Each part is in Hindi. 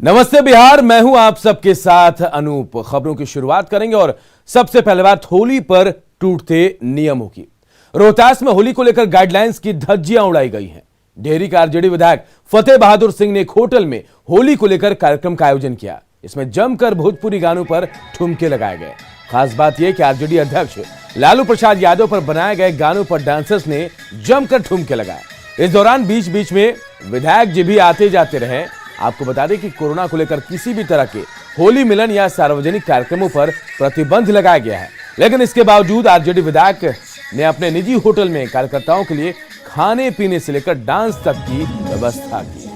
नमस्ते बिहार, मैं हूं आप सबके साथ अनूप। खबरों की शुरुआत करेंगे और सबसे पहले बात होली पर टूटते नियमों की। रोहतास में होली को लेकर गाइडलाइंस की धज्जियां उड़ाई गई हैं। डेहरी के आरजेडी विधायक फतेह बहादुर सिंह ने एक होटल में होली को लेकर कार्यक्रम का आयोजन किया। इसमें जमकर भोजपुरी गानों पर ठुमके लगाए गए। खास बात यह कि आरजेडी अध्यक्ष लालू प्रसाद यादव पर बनाए गए गानों पर डांसर्स ने जमकर ठुमके लगाए। इस दौरान बीच बीच में विधायक जी भी आते जाते रहे। आपको बता दें कि कोरोना को लेकर किसी भी तरह के होली मिलन या सार्वजनिक कार्यक्रमों पर प्रतिबंध लगाया गया है, लेकिन इसके बावजूद आरजेडी विधायक ने अपने निजी होटल में कार्यकर्ताओं के लिए खाने पीने से लेकर डांस तक की व्यवस्था की।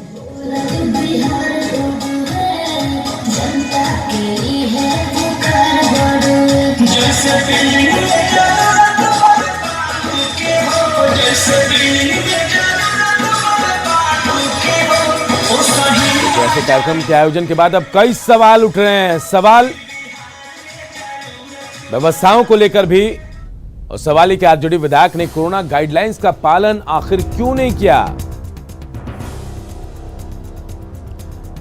ऐसे कार्यक्रम के आयोजन के बाद अब कई सवाल उठ रहे हैं। सवाल व्यवस्थाओं को लेकर भी, और सवाल है कि आरजेडी विधायक ने कोरोना गाइडलाइंस का पालन आखिर क्यों नहीं किया,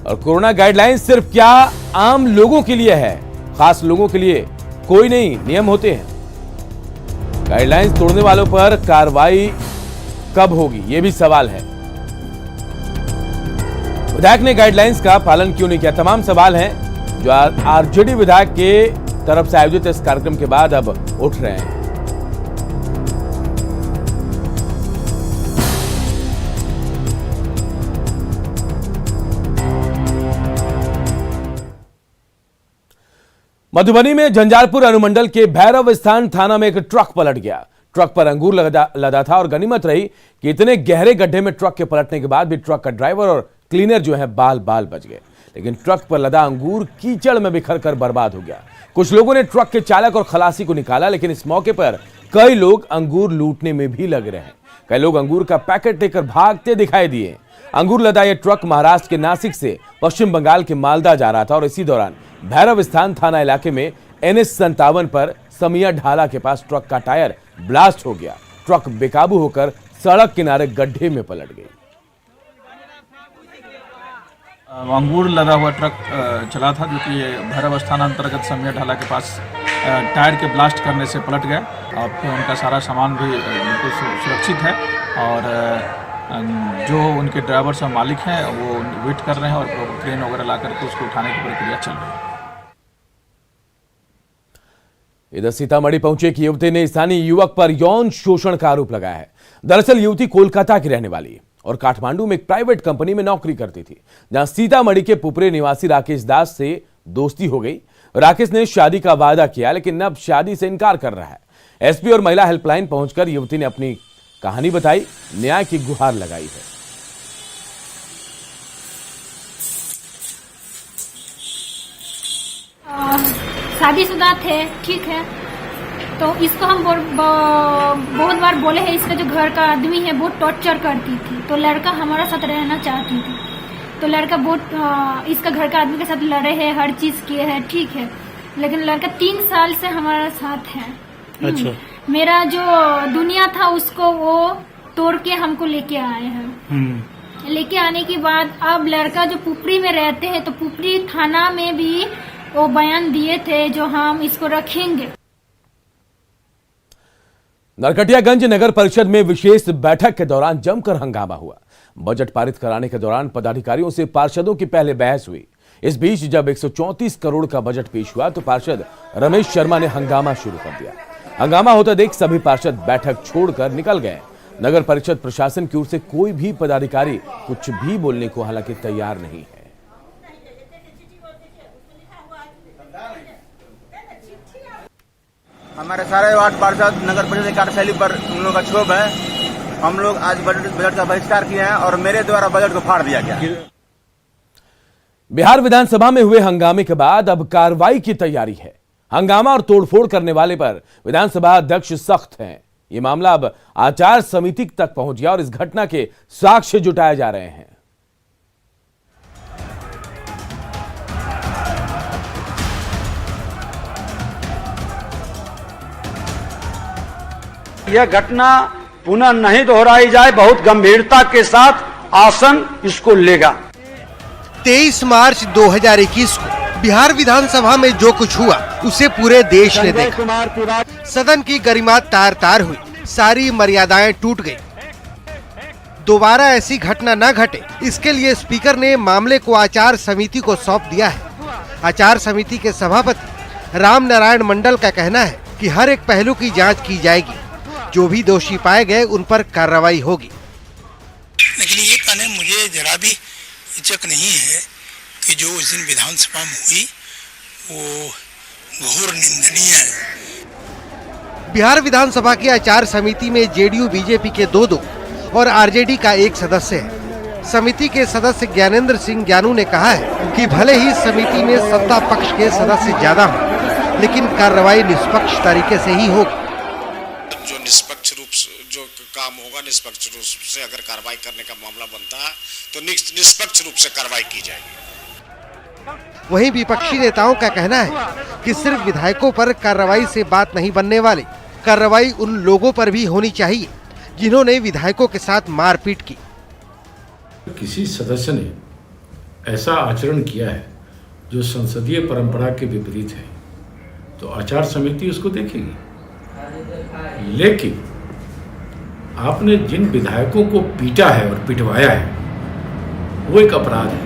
और कोरोना गाइडलाइंस सिर्फ क्या आम लोगों के लिए है, खास लोगों के लिए कोई नहीं नियम होते हैं। गाइडलाइंस तोड़ने वालों पर कार्रवाई कब होगी, यह भी सवाल है। विधायक ने गाइडलाइंस का पालन क्यों नहीं किया, तमाम सवाल हैं जो आरजेडी विधायक के तरफ से आयोजित इस कार्यक्रम के बाद अब उठ रहे हैं। मधुबनी में झंझारपुर अनुमंडल के भैरव स्थान थाना में एक ट्रक पलट गया। ट्रक पर अंगूर लदा था और गनीमत रही कि इतने गहरे गड्ढे में ट्रक के पलटने के बाद भी ट्रक का ड्राइवर और क्लीनर जो है बाल बच गए, लेकिन ट्रक पर लदा अंगूर कीचड़ में बिखर कर बर्बाद हो गया। कुछ लोगों ने ट्रक के चालक और खलासी को निकाला, लेकिन इस मौके पर कई लोग अंगूर लूटने में भी लग रहे हैं। कई लोग अंगूर का पैकेट लेकर भागते दिखाई दिए। अंगूर लदा यह ट्रक महाराष्ट्र के नासिक से पश्चिम बंगाल के मालदा जा रहा था और इसी दौरान भैरव स्थान थाना इलाके में NH57 पर समिया ढाला के पास ट्रक का टायर ब्लास्ट हो गया। ट्रक बेकाबू होकर सड़क किनारे गड्ढे में पलट गई। अंगूर लदा हुआ ट्रक चला था, जो कि भैरव स्थान अंतर्गत समिया ढाला के पास टायर के ब्लास्ट करने से पलट गया। अब उनका सारा सामान भी बिल्कुल सुरक्षित है और जो उनके ड्राइवर और मालिक हैं वो वेट कर रहे हैं और क्रेन वगैरह ला करके उसको उठाने की प्रक्रिया चल रही है। इधर सीतामढ़ी पहुंचे एक युवती ने स्थानीय युवक पर यौन शोषण का आरोप लगाया है। दरअसल युवती कोलकाता की रहने वाली है और काठमांडू में एक प्राइवेट कंपनी में नौकरी करती थी, जहां सीतामढ़ी के पुपरे निवासी राकेश दास से दोस्ती हो गई। राकेश ने शादी का वादा किया, लेकिन अब शादी से इनकार कर रहा है। एसपी और महिला हेल्पलाइन पहुंचकर युवती ने अपनी कहानी बताई, न्याय की गुहार लगाई है। शादीशुदा थे, ठीक है, तो इसको हम बहुत बार बोले हैं, इसका जो घर का आदमी है बहुत टॉर्चर करती थी, तो लड़का हमारा साथ रहना चाहती थी, तो लड़का बहुत इसका घर का आदमी के साथ लड़े हैं, हर चीज किए हैं, ठीक है, लेकिन लड़का 3 साल से हमारा साथ है। अच्छा। मेरा जो दुनिया था उसको वो तोड़ के हमको लेके आए हैं। लेके आने के बाद अब लड़का जो पुपरी में रहते हैं, तो पुपरी थाना में भी वो बयान दिए थे जो हम इसको रखेंगे। नरकटियागंज नगर परिषद में विशेष बैठक के दौरान जमकर हंगामा हुआ। बजट पारित कराने के दौरान पदाधिकारियों से पार्षदों की पहले बहस हुई। इस बीच जब 134 करोड़ का बजट पेश हुआ तो पार्षद रमेश शर्मा ने हंगामा शुरू कर दिया। हंगामा होता देख सभी पार्षद बैठक छोड़कर निकल गए। नगर परिषद प्रशासन की ओर से कोई भी पदाधिकारी कुछ भी बोलने को हालांकि तैयार नहीं है। हमारे सारे वार्ड पार्षद नगर परिषद कार्यशैली पर उन लोगों का क्षोभ है। हम लोग आज बजट का बहिष्कार किए हैं और मेरे द्वारा बजट को फाड़ दिया गया। बिहार विधानसभा में हुए हंगामे के बाद अब कार्रवाई की तैयारी है। हंगामा और तोड़फोड़ करने वाले पर विधानसभा अध्यक्ष सख्त हैं। ये मामला अब आचार समिति तक पहुंच गया और इस घटना के साक्ष्य जुटाए जा रहे हैं। यह घटना पुनः नहीं दोहराई जाए, बहुत गंभीरता के साथ आसन इसको लेगा। 23 मार्च 2021 को बिहार विधानसभा में जो कुछ हुआ उसे पूरे देश ने देखा। सदन की गरिमा तार तार हुई, सारी मर्यादाएं टूट गई। दोबारा ऐसी घटना न घटे, इसके लिए स्पीकर ने मामले को आचार समिति को सौंप दिया है। आचार समिति के सभापति राम नारायण मंडल का कहना है कि हर एक पहलू की जांच की जाएगी, जो भी दोषी पाए गए उन पर कार्रवाई होगी। लेकिन ये कहने मुझे जरा भी हिचक नहीं है कि जो उस दिन विधानसभा में हुई वो घोर निंदनीय है। बिहार विधानसभा की आचार समिति में जेडीयू बीजेपी के 2 और आरजेडी का 1 सदस्य है। समिति के सदस्य ज्ञानेंद्र सिंह ज्ञानू ने कहा है कि भले ही समिति में सत्ता पक्ष के सदस्य ज्यादा हों, लेकिन कार्रवाई निष्पक्ष तरीके से ही होगी। जो निष्पक्ष रूप से जो काम होगा, निष्पक्ष रूप से अगर कार्रवाई करने का मामला बनता है तो निष्पक्ष रूप से कार्रवाई की जाएगी। वहीं विपक्षी नेताओं का कहना है कि सिर्फ विधायकों पर कार्रवाई से बात नहीं बनने वाली, कार्रवाई उन लोगों पर भी होनी चाहिए जिन्होंने विधायकों के साथ मारपीट की। किसी सदस्य ने ऐसा आचरण किया है जो संसदीय परंपरा के विपरीत है तो आचार समिति उसको देखेगी। लेकिन आपने जिन विधायकों को पीटा है और पिटवाया है वो एक अपराध है।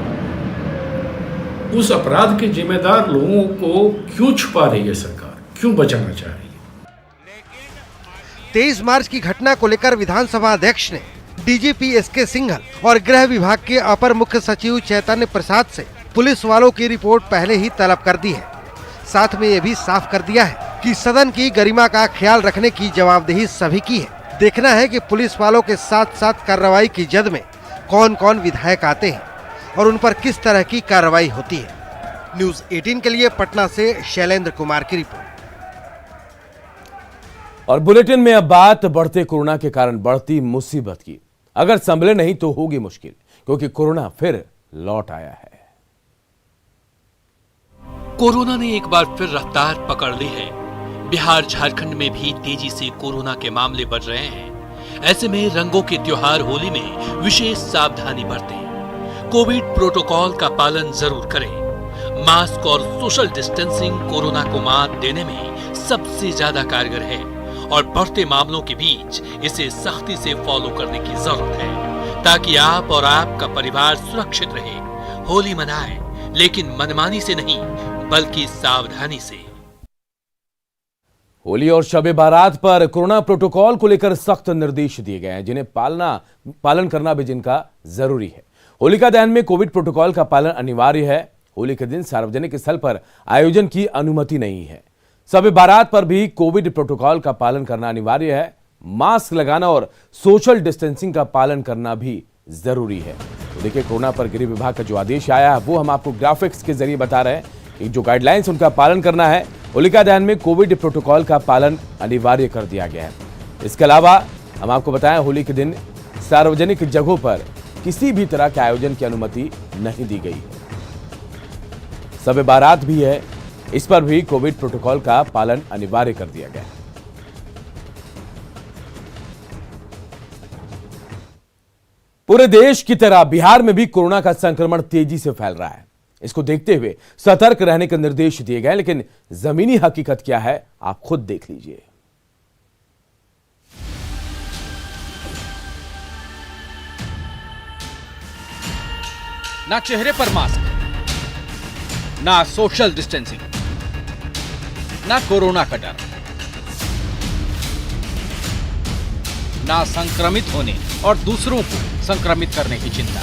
उस अपराध के जिम्मेदार लोगों को क्यों छुपा रही है सरकार, क्यों बचाना चाह रही है? 23 मार्च की घटना को लेकर विधानसभा अध्यक्ष ने डीजीपी एसके सिंघल और गृह विभाग के अपर मुख्य सचिव चैतन्य प्रसाद से पुलिस वालों की रिपोर्ट पहले ही तलब कर दी है। साथ में ये भी साफ कर दिया है कि सदन की गरिमा का ख्याल रखने की जवाबदेही सभी की है। देखना है कि पुलिस वालों के साथ साथ कार्रवाई की जद में कौन कौन विधायक आते हैं और उन पर किस तरह की कार्रवाई होती है। न्यूज़ 18 के लिए पटना से शैलेंद्र कुमार की रिपोर्ट। और बुलेटिन में अब बात बढ़ते कोरोना के कारण बढ़ती मुसीबत की। अगर संभले नहीं तो होगी मुश्किल, क्योंकि कोरोना फिर लौट आया है। कोरोना ने एक बार फिर रफ्तार पकड़ ली है। बिहार झारखंड में भी तेजी से कोरोना के मामले बढ़ रहे हैं। ऐसे में रंगों के त्योहार होली में विशेष सावधानी बरतें। कोविड प्रोटोकॉल का पालन जरूर करें। मास्क और सोशल डिस्टेंसिंग कोरोना को मात देने में सबसे ज्यादा कारगर है और बढ़ते मामलों के बीच इसे सख्ती से फॉलो करने की जरूरत है ताकि आप और आपका परिवार सुरक्षित रहे। होली मनाएं, लेकिन मनमानी से नहीं बल्कि सावधानी से। होली और शब-ए बारात पर कोरोना प्रोटोकॉल को लेकर सख्त निर्देश दिए गए हैं, जिन्हें पालन करना भी जिनका जरूरी है। होलिका दहन में कोविड प्रोटोकॉल का पालन अनिवार्य है। होली के दिन सार्वजनिक स्थल पर आयोजन की अनुमति नहीं है। शब-ए बारात पर भी कोविड प्रोटोकॉल का पालन करना अनिवार्य है। मास्क लगाना और सोशल डिस्टेंसिंग का पालन करना भी जरूरी है। तो देखिए, कोरोना पर गृह विभाग का जो आदेश आया है वो हम आपको ग्राफिक्स के जरिए बता रहे हैं कि जो गाइडलाइंस उनका पालन करना है। होलिका दहन में कोविड प्रोटोकॉल का पालन अनिवार्य कर दिया गया है। इसके अलावा हम आपको बताएं, होली के दिन सार्वजनिक जगहों पर किसी भी तरह के आयोजन की अनुमति नहीं दी गई है। शब-ए बारात भी है, इस पर भी कोविड प्रोटोकॉल का पालन अनिवार्य कर दिया गया है। पूरे देश की तरह बिहार में भी कोरोना का संक्रमण तेजी से फैल रहा है। इसको देखते हुए सतर्क रहने के निर्देश दिए गए, लेकिन जमीनी हकीकत क्या है आप खुद देख लीजिए। ना चेहरे पर मास्क, ना सोशल डिस्टेंसिंग, ना कोरोना का डर, ना संक्रमित होने और दूसरों को संक्रमित करने की चिंता।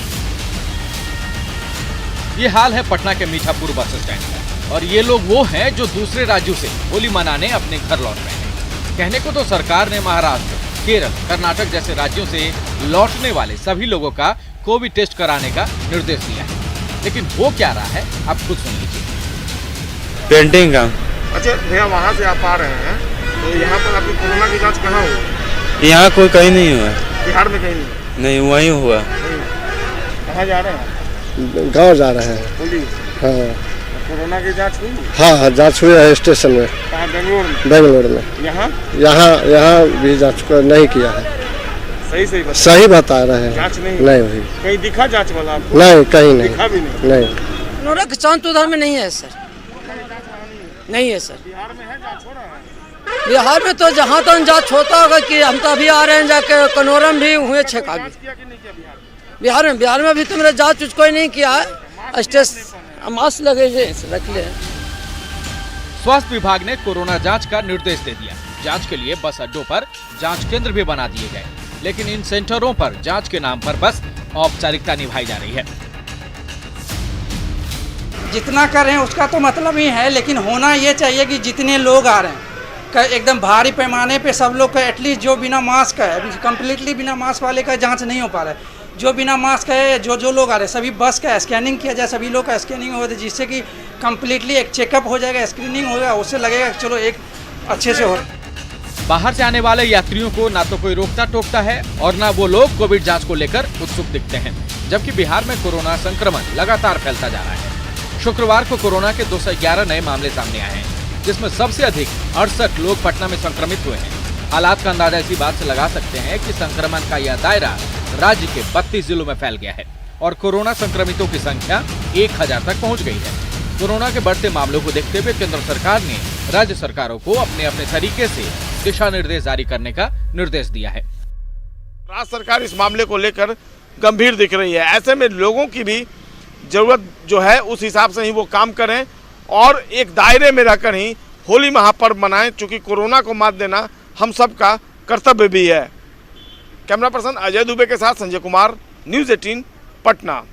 ये हाल है पटना के मीठापुर बस स्टैंड का। और ये लोग वो हैं जो दूसरे राज्यों से होली मनाने अपने घर लौट रहे हैं। कहने को तो सरकार ने महाराष्ट्र, केरल, कर्नाटक जैसे राज्यों से लौटने वाले सभी लोगों का कोविड टेस्ट कराने का निर्देश दिया है, लेकिन हो क्या रहा है आप खुद सुन लीजिए। पेंटिंग का। अच्छा भैया, वहाँ से आप आ रहे हैं तो यहाँ पर आपकी कोरोना की जाँच कहाँ हुई? यहाँ कोई कहीं नहीं हुआ। बिहार में कहीं नहीं, वहीं हुआ। कहाँ जा रहे हैं? गाँव जा रहे हैं। हाँ, कोरोना की जांच हुई? हाँ, जांच हुई है स्टेशन में। कहाँ? बेंगलोर में। बेंगलोर में। यहाँ यहाँ भी जांच नहीं किया है। सही बता रहे हैं। जांच नहीं हुई। कहीं दिखा जांच वाला आपको? नहीं, कहीं नहीं दिखा भी नहीं। नोरा किसान तो उधर में नहीं है सर, नहीं है सर। बिहार में है, जांच हो रहा है? बिहार में तो जहाँ तक जांच होता होगा कि हम तो अभी आ रहे हैं जाके कनौरम भी हुए छेक आगे। बिहार में अभी तो मेरा जांच कुछ कोई नहीं किया है। स्टेशन मास्क लगे रख ले। स्वास्थ्य विभाग ने कोरोना जांच का निर्देश दे दिया। जांच के लिए बस अड्डों पर जांच केंद्र भी बना दिए गए, लेकिन इन सेंटरों पर जांच के नाम पर बस औपचारिकता निभाई जा रही है। जितना कर रहे हैं उसका तो मतलब ही है, लेकिन होना ये चाहिए कि जितने लोग आ रहे हैं एकदम भारी पैमाने पे सब लोग का एटलीस्ट जो बिना मास्क है, अभी कम्प्लीटली बिना मास्क वाले का जांच नहीं हो पा रहा है। जो बिना मास्क है जो लोग आ रहे हैं सभी बस का स्कैनिंग किया जाए, सभी लोग का स्कैनिंग हो जाए, जिससे कि कम्प्लीटली एक चेकअप हो जाएगा, स्क्रीनिंग होगा, उससे लगेगा चलो एक अच्छे से हो। बाहर से आने वाले यात्रियों को ना तो कोई रोकता टोकता है और ना वो लोग कोविड जांच को लेकर उत्सुक दिखते हैं, जबकि बिहार में कोरोना संक्रमण लगातार फैलता जा रहा है। शुक्रवार को कोरोना के 211 नए मामले सामने आए हैं, जिसमें सबसे अधिक 68 लोग पटना में संक्रमित हुए हैं। हालात का अंदाजा इसी बात से लगा सकते हैं कि संक्रमण का यह दायरा राज्य के 32 जिलों में फैल गया है और कोरोना संक्रमितों की संख्या 1000 तक पहुंच गई है। कोरोना के बढ़ते मामलों को देखते हुए केंद्र सरकार ने राज्य सरकारों को अपने अपने तरीके से दिशा निर्देश जारी करने का निर्देश दिया है। राज्य सरकार इस मामले को लेकर गंभीर दिख रही है। ऐसे में लोगों की भी जरूरत जो है उस हिसाब से ही वो काम करें और एक दायरे में रहकर ही होली महापर्व मनाएं, चूंकि कोरोना को मात देना हम सबका कर्तव्य भी है। कैमरा पर्सन अजय दुबे के साथ संजय कुमार, न्यूज़ 18 पटना।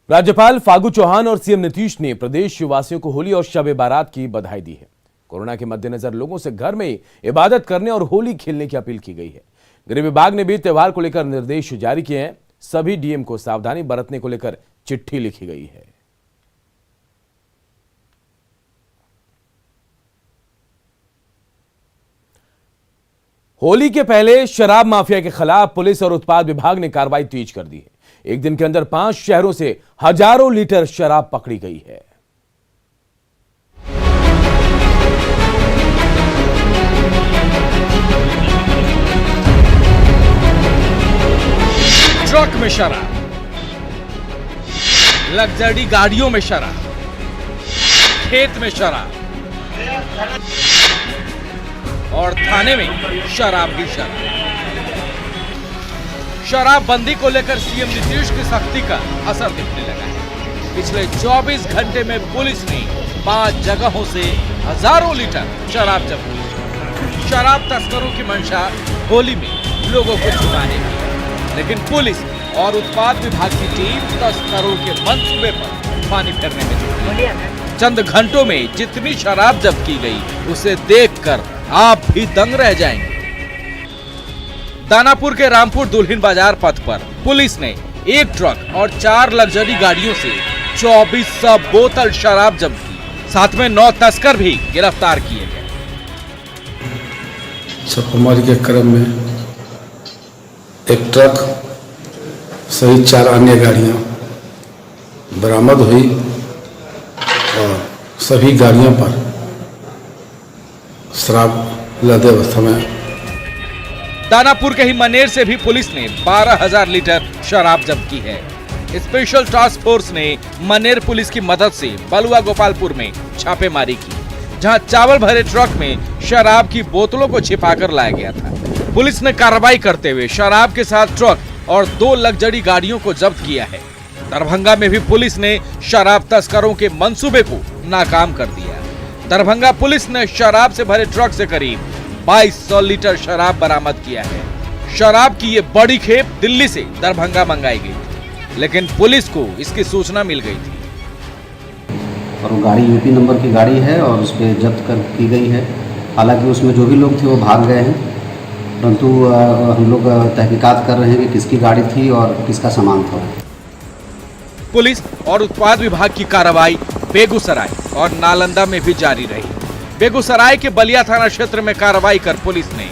राज्यपाल फागू चौहान और सीएम नीतीश ने प्रदेश वासियों को होली और शब बारात की बधाई दी है। कोरोना के मद्देनजर लोगों से घर में इबादत करने और होली खेलने की अपील की गई है। गृह विभाग ने भी त्योहार को लेकर निर्देश जारी किए हैं। सभी डीएम को सावधानी बरतने को लेकर चिट्ठी लिखी गई है। होली के पहले शराब माफिया के खिलाफ पुलिस और उत्पाद विभाग ने कार्रवाई तेज कर दी है। एक दिन के अंदर 5 शहरों से हजारों लीटर शराब पकड़ी गई है। ट्रक में शराब, लग्जरी गाड़ियों में शराब, खेत में शराब और थाने में शराब ही शराब। शराबबंदी को लेकर सीएम नीतीश की सख्ती का असर दिखने लगा है। पिछले 24 घंटे में पुलिस ने 5 जगहों से हजारों लीटर शराब जब्त की। शराब तस्करों की मंशा होली में लोगों को छुपाने की, लेकिन पुलिस और उत्पाद विभाग की टीम तस्करों के मंसूबे पर पानी फेरने में जुटी है। चंद घंटों में जितनी शराब जब्त की गई उसे देखकर आप भी दंग रह जाएंगे। दानापुर के रामपुर दुल्हिन बाजार पथ पर पुलिस ने एक ट्रक और 4 लग्जरी गाड़ियों से 2400 बोतल शराब जब्त की। साथ में 9 तस्कर भी गिरफ्तार किए गए। छापेमारी के क्रम में एक ट्रक सहित 4 अन्य गाड़ियां बरामद हुई और सभी गाड़ियों पर शराब लदे अवस्था में। दानापुर के ही मनेर से भी पुलिस ने 12,000 लीटर शराब जब्त की है। स्पेशल टास्क फोर्स ने मनेर पुलिस की मदद से बलुआ गोपालपुर में छापेमारी की, जहां चावल भरे ट्रक में शराब की बोतलों को छिपाकर लाया गया था। पुलिस ने कार्रवाई करते हुए शराब के साथ ट्रक और 2 लग्जरी गाड़ियों को जब्त किया है। दरभंगा में भी पुलिस ने शराब तस्करों के मंसूबे को नाकाम कर दिया। दरभंगा पुलिस ने शराब से भरे ट्रक से करीब 2200 लीटर शराब बरामद किया है। शराब की ये बड़ी खेप दिल्ली से दरभंगा मंगाई गई थी, लेकिन पुलिस को इसकी सूचना मिल गई थी। और वो गाड़ी यूपी नंबर की गाड़ी है और उस पर जब्त की गई है। हालांकि उसमें जो भी लोग थे वो भाग गए हैं, परंतु हम लोग तहकीकात कर रहे हैं कि किसकी गाड़ी थी और किसका सामान था। पुलिस और उत्पाद विभाग की कार्रवाई बेगूसराय और नालंदा में भी जारी रही। बेगूसराय के बलिया थाना क्षेत्र में कार्रवाई कर पुलिस ने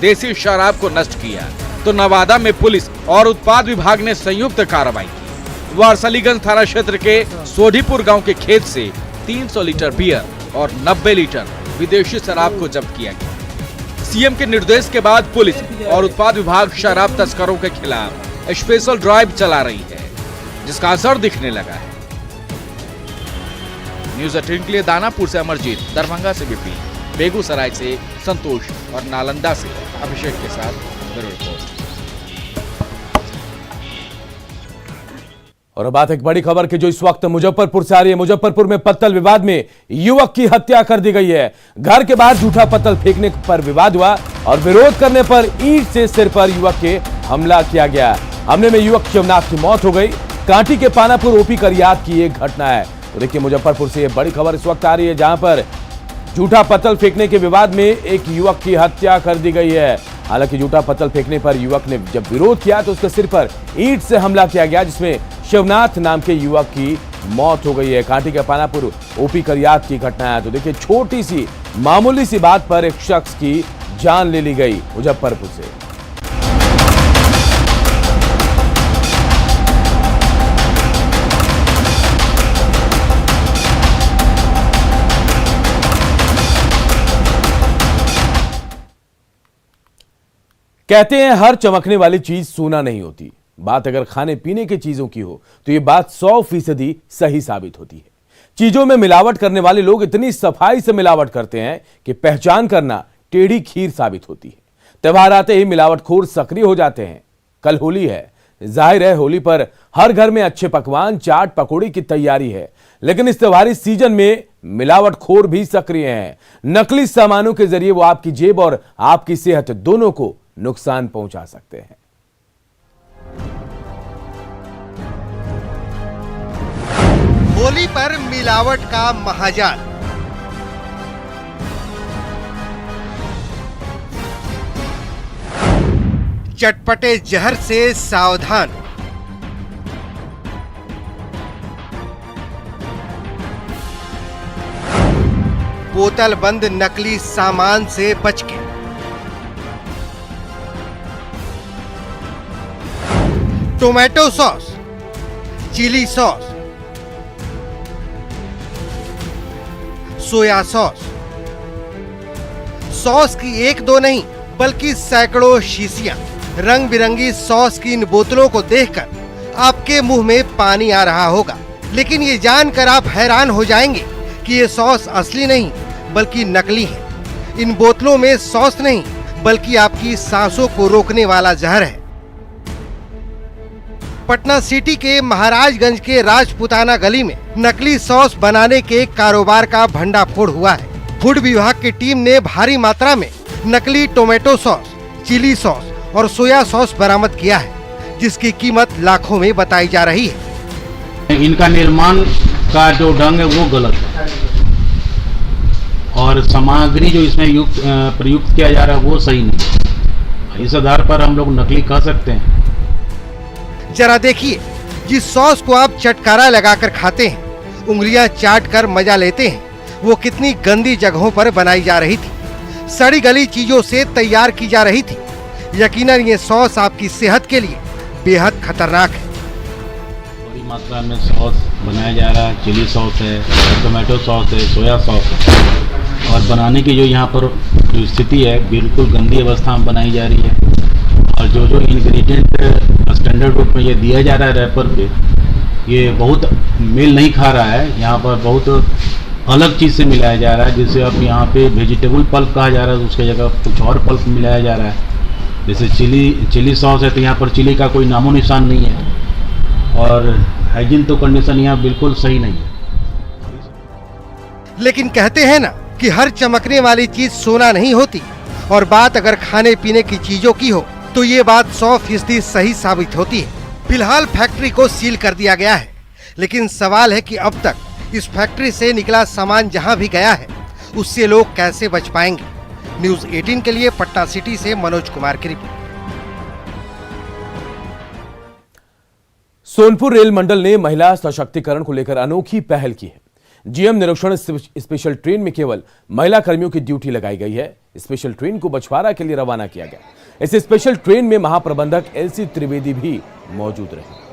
देसी शराब को नष्ट किया, तो नवादा में पुलिस और उत्पाद विभाग ने संयुक्त कार्रवाई की। वारसलीगंज थाना क्षेत्र के सोढ़ीपुर गांव के खेत से 300 लीटर बियर और 90 लीटर विदेशी शराब को जब्त किया गया। सीएम के निर्देश के बाद पुलिस और उत्पाद विभाग शराब तस्करों के खिलाफ स्पेशल ड्राइव चला रही है, जिसका असर दिखने लगा है। न्यूज 18 के लिए दानापुर से अमरजीत, दरभंगा से विपिन, बेगूसराय से संतोष और नालंदा से अभिषेक के साथ ब्यूरो रिपोर्ट। और अब बात एक बड़ी खबर की जो इस वक्त मुजफ्फरपुर से आ रही है। मुजफ्फरपुर में पत्तल विवाद में युवक की हत्या कर दी गई है। घर के बाहर झूठा पत्तल फेंकने पर विवाद हुआ और विरोध करने पर ईंट से सिर पर युवक के हमला किया गया। हमले में युवक शिवनाथ की मौत हो गई। कांटी के पानापुर ओपी करियात की एक घटना है। तो देखिए मुजफ्फरपुर से यह बड़ी खबर इस वक्त आ रही है, जहां पर झूठा पत्तल फेंकने के विवाद में एक युवक की हत्या कर दी गई है। हालांकि झूठा पत्तल फेंकने पर युवक ने जब विरोध किया तो उसके सिर पर ईंट से हमला किया गया, जिसमें शिवनाथ नाम के युवक की मौत हो गई है। कांटी के पानापुर ओपी करियात की घटना है। तो देखिए छोटी सी मामूली सी बात पर एक शख्स की जान ले ली गई मुजफ्फरपुर से। कहते हैं हर चमकने वाली चीज सोना नहीं होती। बात अगर खाने पीने की चीजों की हो तो यह बात 100% सही साबित होती है। चीजों में मिलावट करने वाले लोग इतनी सफाई से मिलावट करते हैं कि पहचान करना टेढ़ी खीर साबित होती है। त्योहार आते ही मिलावटखोर सक्रिय हो जाते हैं। कल होली है, जाहिर है होली पर हर घर में अच्छे पकवान, चाट, पकौड़ी की तैयारी है, लेकिन इस त्योहारी सीजन में मिलावटखोर भी सक्रिय हैं। नकली सामानों के जरिए वो आपकी जेब और आपकी सेहत दोनों को नुकसान पहुंचा सकते हैं। होली पर मिलावट का महाजाल। चटपटे जहर से सावधान। बोतल बंद नकली सामान से बच के। Tomato sauce, chilli sauce, soya sauce, sauce की एक दो नहीं बल्कि सैकड़ों शीशियां। रंग बिरंगी सॉस की इन बोतलों को देखकर आपके मुंह में पानी आ रहा होगा, लेकिन ये जानकर आप हैरान हो जाएंगे कि ये सॉस असली नहीं बल्कि नकली है। इन बोतलों में सॉस नहीं बल्कि आपकी सांसों को रोकने वाला जहर है। पटना सिटी के महाराजगंज के राजपुताना गली में नकली सॉस बनाने के कारोबार का भंडाफोड़ हुआ है। फूड विभाग की टीम ने भारी मात्रा में नकली टोमेटो सॉस, चिली सॉस और सोया सॉस बरामद किया है, जिसकी कीमत लाखों में बताई जा रही है। इनका निर्माण का जो ढंग है वो गलत है और सामग्री जो इसमें प्रयुक्त किया जा रहा है वो सही नहीं। इस आधार पर हम लोग नकली कह सकते हैं। जरा देखिए, जिस सॉस को आप चटकारा लगाकर खाते हैं, उंगलियां चाट कर मजा लेते हैं, वो कितनी गंदी जगहों पर बनाई जा रही थी। सड़ी गली चीजों से तैयार की जा रही थी। यकीनन ये सॉस आपकी सेहत के लिए बेहद खतरनाक है। बड़ी मात्रा में सॉस बनाया जा रहा है। चिली सॉस है, टोमेटो सॉस है, सोया सॉस है और बनाने की जो यहाँ पर जो स्थिति है बिल्कुल गंदी अवस्था में बनाई जा रही है। और जो जो इंग्रेडिएंट स्टैंडर्ड रूप में ये दिया जा रहा है रैपर पे, ये बहुत मेल नहीं खा रहा है। यहाँ पर बहुत अलग चीज़ से मिलाया जा रहा है। जैसे अब यहाँ पे वेजिटेबल पल्प कहा जा रहा है, उसके जगह कुछ और पल्प मिलाया जा रहा है। जैसे चिली सॉस है तो यहाँ पर चिली का कोई नामो निशान नहीं है और हाइजीन तो कंडीशन यहाँ बिल्कुल सही नहीं है। लेकिन कहते हैं ना कि हर चमकने वाली चीज सोना नहीं होती, और बात अगर खाने पीने की चीजों की हो तो ये बात 100% सही साबित होती है। फिलहाल फैक्ट्री को सील कर दिया गया है, लेकिन सवाल है कि अब तक इस फैक्ट्री से निकला सामान जहां भी गया है उससे लोग कैसे बच पाएंगे। न्यूज 18 के लिए पटना सिटी से मनोज कुमार की रिपोर्ट। सोनपुर रेल मंडल ने महिला सशक्तिकरण को लेकर अनोखी पहल की है। जीएम निरीक्षण स्पेशल ट्रेन में केवल महिला कर्मियों की ड्यूटी लगाई गई है। स्पेशल ट्रेन को बछवाड़ा के लिए रवाना किया गया। इस स्पेशल ट्रेन में महाप्रबंधक एलसी त्रिवेदी भी मौजूद रहे।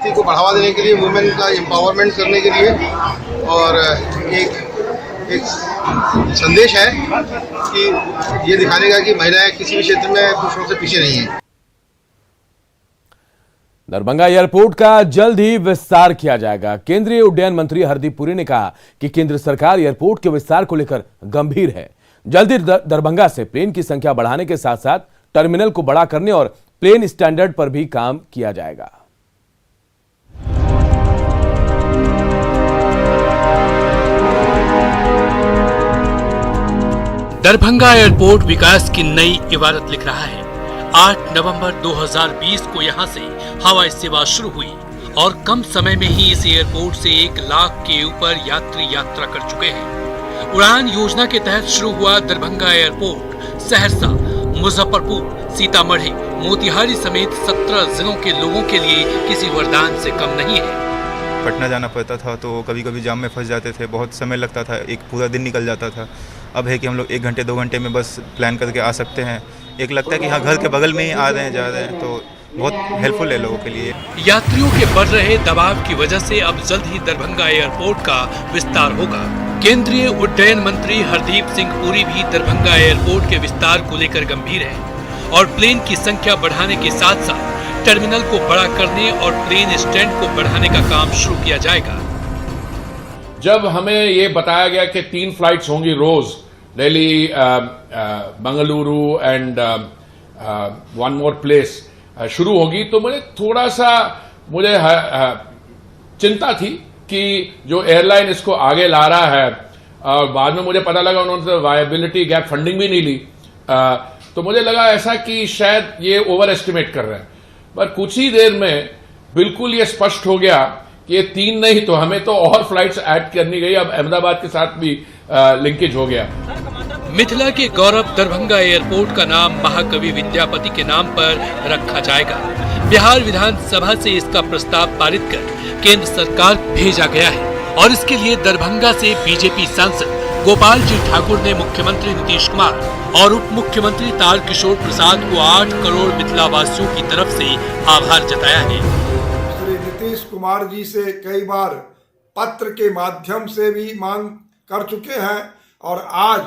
इसी को बढ़ावा देने के लिए, वुमेन का एम्पावरमेंट करने के लिए, और एक संदेश है कि ये दिखाने का कि महिलाएं किसी भी क्षेत्र में पुरुषों से पीछे नहीं है। दरभंगा एयरपोर्ट का जल्द ही विस्तार किया जाएगा। केंद्रीय उड्डयन मंत्री हरदीप पुरी ने कहा कि केंद्र सरकार एयरपोर्ट के विस्तार को लेकर गंभीर है। जल्द ही दरभंगा से प्लेन की संख्या बढ़ाने के साथ साथ टर्मिनल को बड़ा करने और प्लेन स्टैंडर्ड पर भी काम किया जाएगा। दरभंगा एयरपोर्ट विकास की नई इबारत लिख रहा है। 8 नवंबर 2020 को यहां से हवाई सेवा शुरू हुई और कम समय में ही इस एयरपोर्ट से 1 लाख के ऊपर यात्री यात्रा कर चुके हैं। उड़ान योजना के तहत शुरू हुआ दरभंगा एयरपोर्ट सहरसा, मुजफ्फरपुर, सीतामढ़ी, मोतिहारी समेत 17 जिलों के लोगों के लिए किसी वरदान से कम नहीं है। पटना जाना पड़ता था तो कभी कभी जाम में फंस जाते थे, बहुत समय लगता था, एक पूरा दिन निकल जाता था। अब है कि हम लोग 1 घंटे 2 घंटे में बस प्लान करके आ सकते हैं। एक लगता है कि हाँ, घर के बगल में ही आ रहे हैं, जा रहे हैं, तो बहुत हेल्पफुल है लोगों के लिए। यात्रियों के बढ़ रहे दबाव की वजह से अब जल्द ही दरभंगा एयरपोर्ट का विस्तार होगा। केंद्रीय उड्डयन मंत्री हरदीप सिंह पुरी भी दरभंगा एयरपोर्ट के विस्तार को लेकर गंभीर है और प्लेन की संख्या बढ़ाने के साथ साथ टर्मिनल को बड़ा करने और प्लेन स्टैंड को बढ़ाने का काम शुरू किया जाएगा। जब हमें ये बताया गया कि 3 फ्लाइट्स होंगी रोज, Delhi, Bengaluru and 1 more place शुरू होगी, तो मुझे थोड़ा सा चिंता थी कि जो एयरलाइन इसको आगे ला रहा है, और बाद में मुझे पता लगा उन्होंने वायबिलिटी गैप फंडिंग भी नहीं ली, तो मुझे लगा ऐसा कि शायद ये ओवर एस्टिमेट कर रहे हैं। पर कुछ ही देर में बिल्कुल ये स्पष्ट हो गया कि ये 3 नहीं, तो हमें तो और फ्लाइट्स ऐड करनी गई। अब अहमदाबाद के साथ भी लिंकेज हो गया। मिथिला के गौरव दरभंगा एयरपोर्ट का नाम महाकवि विद्यापति के नाम पर रखा जाएगा। बिहार विधानसभा से इसका प्रस्ताव पारित कर केंद्र सरकार भेजा गया है और इसके लिए दरभंगा से बीजेपी सांसद गोपाल जी ठाकुर ने मुख्यमंत्री नीतीश कुमार और उप मुख्यमंत्री तारकिशोर प्रसाद को 8 करोड़ मिथिला वासियों की तरफ से आभार जताया है। श्री नीतीश कुमार जी से कई बार पत्र के माध्यम से भी मांग कर चुके हैं और आज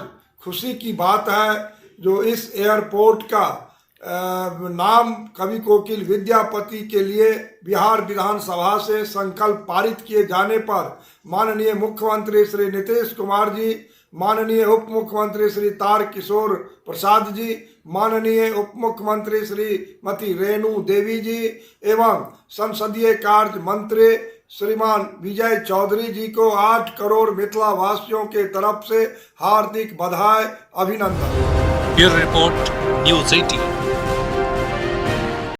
खुशी की बात है जो इस एयरपोर्ट का नाम कवि कोकिल विद्यापति के लिए बिहार विधानसभा से संकल्प पारित किए जाने पर माननीय मुख्यमंत्री श्री नीतीश कुमार जी, माननीय उप मुख्यमंत्री श्री तारकिशोर प्रसाद जी, माननीय उप मुख्यमंत्री श्रीमती रेणु देवी जी एवं संसदीय कार्य मंत्री श्रीमान विजय चौधरी जी को 8 करोड़ मिथिला वासियों के तरफ से हार्दिक बधाई, अभिनंदन। Bureau report, news 18।